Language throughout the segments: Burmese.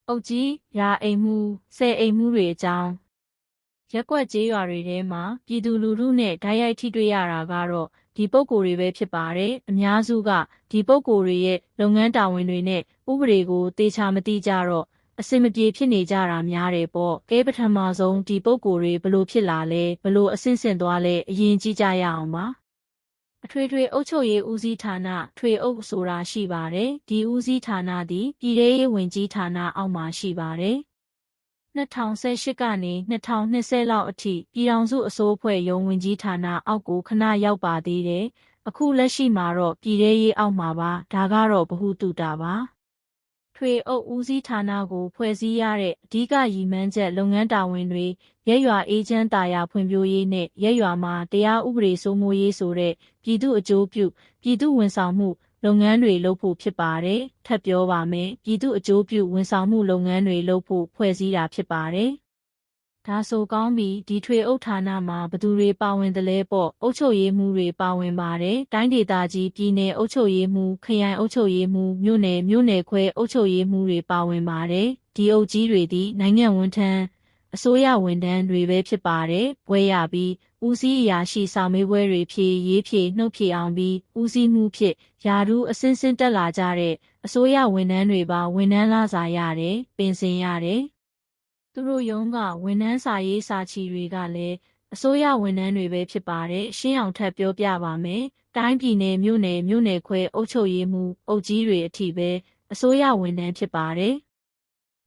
အုပ်ကြီးရာအိမ်မှုဆယ်အိမ်မှုတွေအကြောင်းရက်ကွက်ကျေးရွာတွေထဲမှာပြည်သူလူထုနဲ့ဓာတ်ရိုက်ထိတွေ့ရတာကတော့ဒီပုဂ္ဂိုလ်တွေပဲဖြစ်ပါတယ်အများစုကဒီပုဂ္ဂိုလ်တွေရဲ့လုပ်ငန်းတာဝန်တွေနဲ့ဥပဒေကိုသေချာမသိကြတော့အဆင်မပြေဖြစ်နေကြတာများတယ်ပေါ့ပထမဆုံးဒီပုဂ္ဂိုလ်တွေဘလို့ဖြစ်လာလဲဘလို့အဆင့်ဆင့်သွားလဲအရင်ကြည့်ကြရအောင်ပါအထွေထွေအုပ်ချုပ်ရေးဦးစီးဌာနထွေအုပ်ဆိုတာရှိပါတယ်ဒီဦးစီးဌာနသည်ပြည်ထောင်ရေးဝန်ကြီးဌာနအောက်မှာရှိပါတယ်2018ကနေ2020လောက်အထိပြည်ထောင်စုအစိုးအဖွဲ့ရုံးဝန်ကြီးဌာနအောက်ကိုခဏရောက်ပါသေးတယ်အခုလက်ရှိမှာတော့ပြည်ထောင်ရေးအောက်မှာပါဒါကတော့ဗဟုသုတပါထွေအုပ်ဦးစီးဌာနကိုဖွဲ့စည်းရတဲ့အဓိကရည်မှန်းချက်လုပ်ငန်းတာဝန်တွေရပ်ရွာအေဂျင့်တာယာဖွံ့ဖြိုးရေးနဲ့ရပ်ရွာမှာတရားဥပဒေစိုးမိုးရေးဆိုတဲ့ပြည်သူ့အကျိုးပြုပြည်သူ့ဝန်ဆောင်မှုလုပ်ငန်းတွေလုပ်ဖို့ဖြစ်ပါတယ်ထပ်ပြောပါမယ်ပြည်သူ့အကျိုးပြုဝန်ဆောင်မှုလုပ်ငန်းတွေလုပ်ဖို့ဖွဲ့စည်းတာဖြစ်ပါတယ်ဒါဆိုကောင်းပြီဒီထွေအုပ်ဌာနမှာဘသူတွေပါဝင်တယ်လဲပေါ့အုပ်ချုပ်ရေးမှူးတွေပါဝင်ပါတယ်တိုင်းဒေသကြီးပြည်နယ်အုပ်ချုပ်ရေးမှူးခရိုင်အုပ်ချုပ်ရေးမှူးမြို့နယ်ခွဲအုပ်ချုပ်ရေးမှူးတွေပါဝင်ပါတယ်ဒီအုပ်ကြီးတွေသည်နိုင်ငံဝန်ထမ်းအစိုးရဝန်ထမ်းတွေပဲဖြစ်ပါတယ်ဘွဲရပြီးဦးစီးအရာရှိဆောင်မေးပွဲတွေဖြေရေးဖြေနှုတ်ဖြေအောင်ပြီးဦးစီးမှုဖြစ်ယာဒူးအစင်းစင်းတက်လာကြတဲ့အစိုးရဝန်ထမ်းတွေပါဝန်ထမ်းလစာရတယ်ပင်စင်ရတယ်သူတို့ရုံးကဝန်ထမ်းစာရေးစာချီတွေကလည်းအစိုးရဝန်ထမ်းတွေပဲဖြစ်ပါတယ်ရှင်းအောင်ထပ်ပြောပြပါမယ်တိုင်းပြည်နယ်မြို့နယ်ခွဲအုပ်ချုပ်ရေးမှူးအုပ်ကြီးတွေအထိပဲအစိုးရဝန်ထမ်းဖြစ်ပါတယ်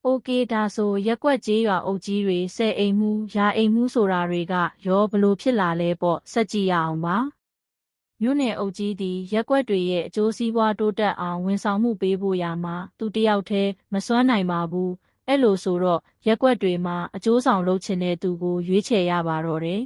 โอเคဒါဆိုရက်ကွက်ကျေးရွာအုပ်ကြီးတွေဆယ်အိမ်မှုရာအိမ်မှုဆိုတာတွေကရောဘလို့ဖြစ်လာလဲပေါ့ဆက်ကြည့်ရအောင်ပါမြို့နယ်အုပ်ကြီးသည်ရက်ကွက်တွေရဲ့အကျိုးစီးပွားတိုးတက်အောင်ဝန်ဆောင်မှုပေးဖို့ရာမှာသူတယောက်တည်းမစွမ်းနိုင်ပါဘူးအဲ့လိုဆိုတော့ရက်ကွက်တွေမှာအကျိုးဆောင်လုပ်ချင်တဲ့သူကိုရွေးချယ်ရပါတော့တယ်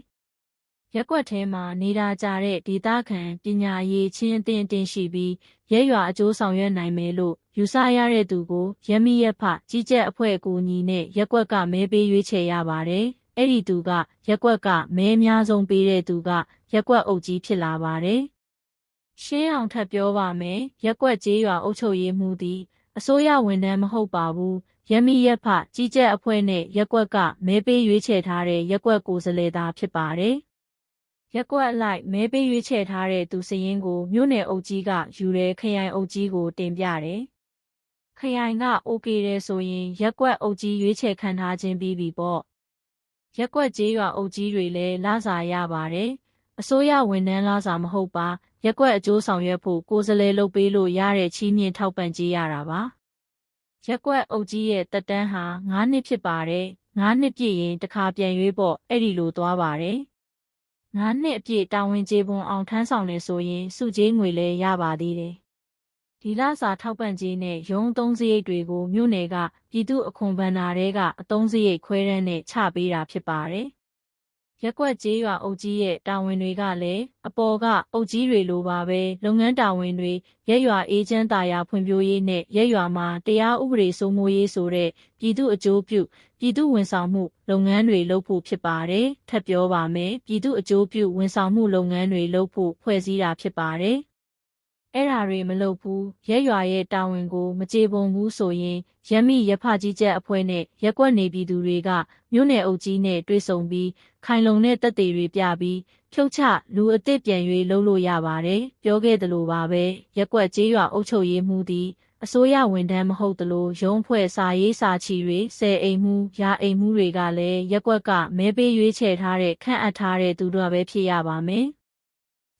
ရက်ကွက်ထဲမှာနေတာကြတဲ့ဒေသခံပညာရေးချင်းအသင်းတင်ရှိပြီးရက်ရွာအကျိုးဆောင်ရွက်နိုင်မယ်လို့ယူဆရတဲ့သူကိုရက်မိရက်ဖကြီးကြပ်အဖွဲ့အကူအညီနဲ့ရက်ကွက်ကမဲပေးရွေးချယ်ရပါတယ်။အဲ့ဒီသူကရက်ကွက်ကမဲအများဆုံးပေးတဲ့သူကရက်ကွက်အုပ်ကြီးဖြစ်လာပါတယ်။ရှင်းအောင်ထပ်ပြောပါမယ်။ရက်ကွက်ကျေးရွာအုပ်ချုပ်ရေးမှူးသည်အစိုးရဝန်ထမ်းမဟုတ်ပါဘူး။ရက်မိရက်ဖကြီးကြပ်အဖွဲ့နဲ့ရက်ကွက်ကမဲပေးရွေးချယ်ထားတဲ့ရက်ကွက်ကိုယ်စားလှယ်သားဖြစ်ပါတယ်။ရက်ကွက်အလိုက်မဲပေးရွေးချယ်ထားတဲ့သူစရင်းကိုမြို့နယ်အုပ်ကြီးကယူရဲခရိုင်အုပ်ကြီးကိုတင်ပြတယ်။ခရိုင်ကโอเคတယ်ဆိုရင်ရက်ကွက်အုပ်ကြီးရွေးချယ်ခံထားခြင်းပြီးပြီပေါ့။ရက်ကွက်ကျေးရွာအုပ်ကြီးတွေလည်းလစာရပါတယ်။အစိုးရဝန်ထမ်းလစာမဟုတ်ပါ။ရက်ကွက်အကျိုးဆောင်ရွက်ဖို့ကိုယ်စားလှယ်လုပ်ပေးလို့ရတဲ့ချီးမြှင့်ထောက်ပံ့ကြေးရတာပါ။ရက်ကွက်အုပ်ကြီးရဲ့သက်တမ်းဟာ9နှစ်ဖြစ်ပါတယ်။9နှစ်ပြည့်ရင်တစ်ခါပြန်ရွေးပေါ့အဲ့ဒီလိုသွားပါတယ်။9နှစ်အပြည့်တာဝန်ကျေပွန်အောင်ထမ်းဆောင်နေဆိုရင်စုကြေးငွေလည်းရပါသေးတယ်။ဒီလစာထောက်ပံ့ကြေးနဲ့ရုံးအသုံးစရိတ်တွေကိုမြို့နယ်ကပြည်သူ့အခွန်ဘဏ္ဍာတွေကအသုံးစရိတ်ခွဲတမ်းနဲ့ချပေးတာဖြစ်ပါတယ်။ရက်ကွက်ကျေးရွာအုပ်ကြီးရဲ့တာဝန်တွေကလည်းအပေါ်ကအုပ်ကြီးတွေလိုပါပဲလုပ်ငန်းတာဝန်တွေရက်ရွာအေဂျင့်တာယာဖွံ့ဖြိုးရေးနဲ့ရက်ရွာမှာတရားဥပဒေစိုးမိုးရေးဆိုတဲ့ပြည်သူ့အကျိုးပြုပြည်သူ့ဝန်ဆောင်မှုလုပ်ငန်းတွေလုပ်ဖို့ဖြစ်ပါတယ်ထပ်ပြောပါမယ်ပြည်သူ့အကျိုးပြုဝန်ဆောင်မှုလုပ်ငန်းတွေလုပ်ဖို့ဖွဲ့စည်းတာဖြစ်ပါတယ်အဲ့ဓာတွေမလုပ်ဘူးရက်ရွာရဲ့တာဝန်ကိုမကြေပွန်ဘူးဆိုရင်ရက်မိရက်ဖကြီးကြပ်အဖွဲ့နဲ့ရက်ကွက်နေပြည်သူတွေကမြို့နယ်အုပ်ကြီးနဲ့တွေ့ဆုံပြီးခိုင်လုံတဲ့သက်သေတွေပြပြီးဖြုတ်ချလူအစ်စ်ပြန်၍လုပ်လို့ရပါတယ်ပြောခဲ့သလိုပါပဲရက်ကွက်ကျေးရွာအုပ်ချုပ်ရေးမှူးသည်အစိုးရဝန်ထမ်းမဟုတ်သလိုရုံးဖွဲ့စာရေးစာချီတွေဆယ်အိမ်မှုရာအိမ်မှုတွေကလည်းရက်ကွက်ကမဲပေးရွေးချယ်ထားတဲ့ခန့်အပ်ထားတဲ့သူတို့ပဲဖြစ်ရပါမယ်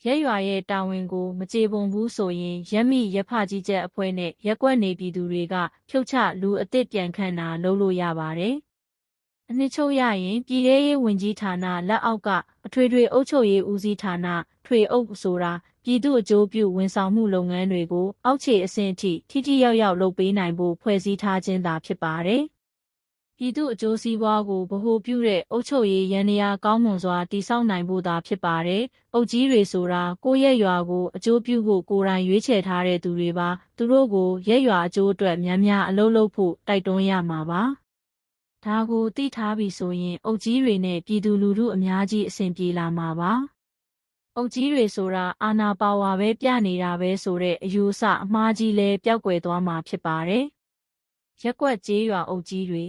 ရက်ရွာရဲ့တာဝန်ကိုမကြေပွန်ဘူးဆိုရင်ရက်မိရက်ဖကြီးကြပ်အဖွဲ့နဲ့ရက်ကွက်နေပြည်သူတွေကဖြုတ်ချလူအစ်စ်ပြန်ခန့်တာလုပ်လို့ရပါတယ်။အနှစ်ချုပ်ရရင်ပြည်ထောင်ရေးဝန်ကြီးဌာနလက်အောက်ကအထွေထွေအုပ်ချုပ်ရေးဦးစီးဌာနထွေအုပ်ဆိုတာပြည်သူ့အကျိုးပြုဝန်ဆောင်မှုလုပ်ငန်းတွေကိုအောက်ခြေအဆင့်အထိထိရောက်ရောက်လုပ်ပေးနိုင်ဖို့ဖွဲ့စည်းထားခြင်းသာဖြစ်ပါတယ်။ပြည်သူ့အကျိုးစီးပွားကိုဗဟိုပြုတဲ့အုပ်ချုပ်ရေးယန္တရားကောင်းမွန်စွာတည်ဆောက်နိုင်ဖို့သာဖြစ်ပါတယ်။အုပ်ကြီးတွေဆိုတာကိုယ့်ရဲ့ရွာကိုအကျိုးပြုဖို့ကိုယ်တိုင်ရွေးချယ်ထားတဲ့သူတွေပါ။သူတို့ကိုရဲ့ရွာအကျိုးအတွက်များအလုပ်လုပ်ဖို့တိုက်တွန်းရမှာပါ။ဒါကိုသိထားပြီဆိုရင်အုပ်ကြီးတွေနဲ့ပြည်သူလူထုအများကြီးအဆင်ပြေလာမှာပါ။အုပ်ကြီးတွေဆိုတာအာဏာပါဝါပဲပြနေတာပဲဆိုတဲ့အယူအဆအမှားကြီးလဲပျောက်ကွယ်သွားမှာဖြစ်ပါတယ်။ ရက်ကွက်ကျေးရွာအုပ်ကြီးတွေ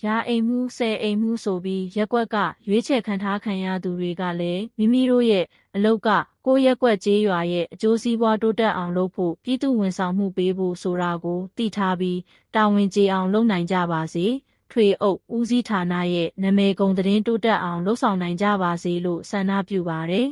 ရာအိမ်မှုဆယ်အိမ်မှုဆိုပြီးရက်ကွက်ကရွေးချယ်ခံထားခံရသူတွေကလည်းမိမိတို့ရဲ့အလုပ်ကကိုယ့်ရက်ကွက်ကျေးရွာရဲ့အကျိုးစီးပွားတိုးတက်အောင်လုပ်ဖို့ပြည်သူဝန်ဆောင်မှုပေးဖို့ဆိုတာကိုသိထားပြီးတာဝန်ကျေအောင်လုပ်နိုင်ကြပါစေထွေအုပ်ဦးစီးဌာနရဲ့နာမည်ကုန်သတင်းတိုးတက်အောင်လှုပ်ဆောင်နိုင်ကြပါစေလို့ဆန္ဒပြုပါတယ်